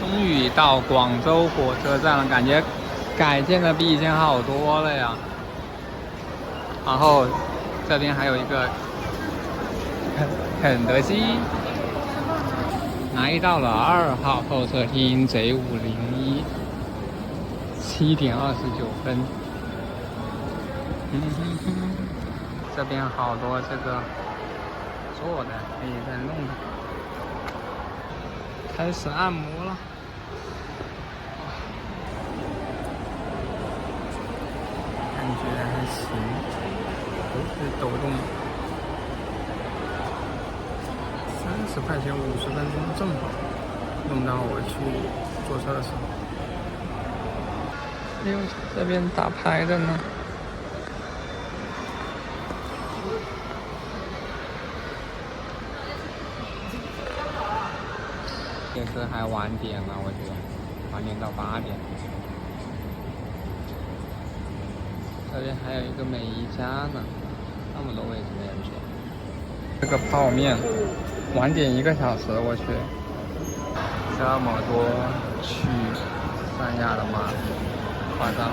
终于到广州火车站了，感觉改建的比以前好多了呀。然后这边还有一个肯德基，来到了2号候车厅 J501，7:29。这边好多这个坐的，可以再弄。开始按摩了，感觉还行，可以抖动。30块钱50分钟正好用到我去坐车的时候。哎呦，这边打牌的呢。这次还晚点了，我觉得晚点到8点。这边还有一个美宜佳呢，那么多位置没人坐。这个泡面晚点1个小时，我去，这么多去三亚的吗？夸张。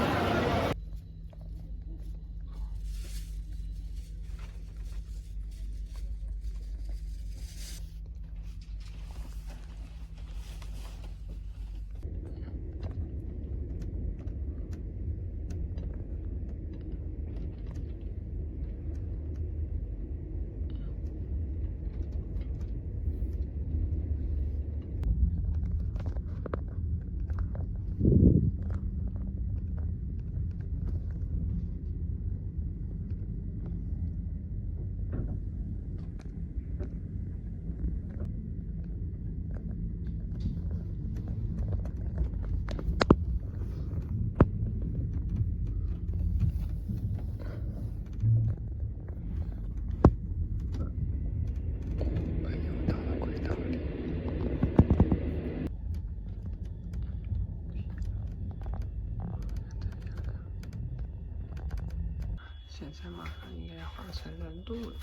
现在马上应该要换成人渡了。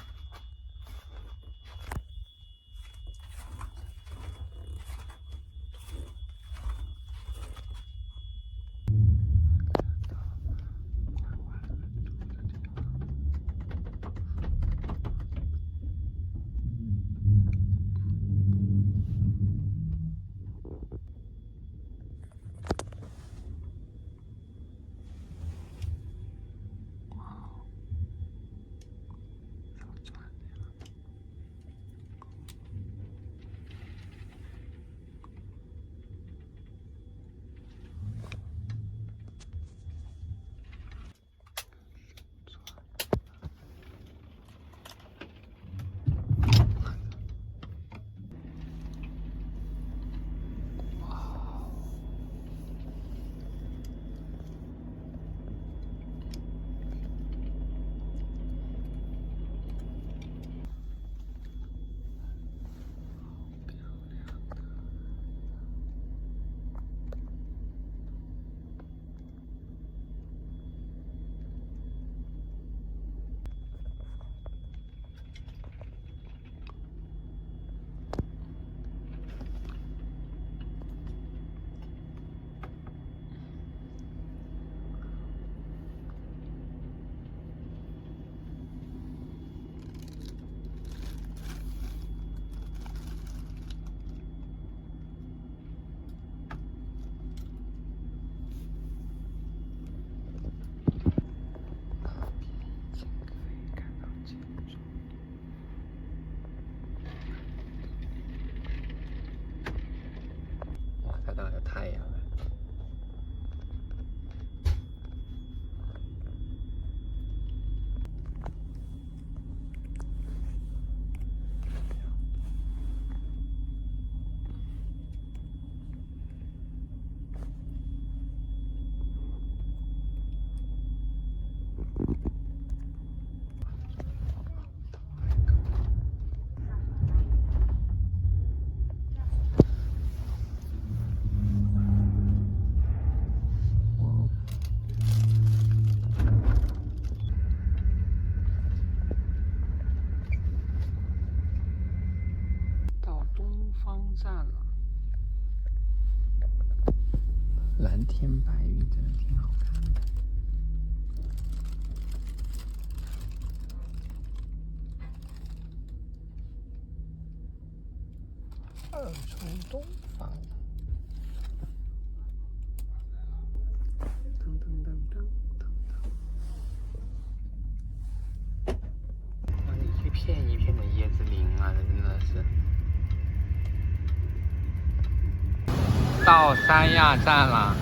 蓝天白云真的挺好看的。二重东房。噔噔噔噔噔噔。哇，一片一片的椰子林啊，这真的是。到三亚站了。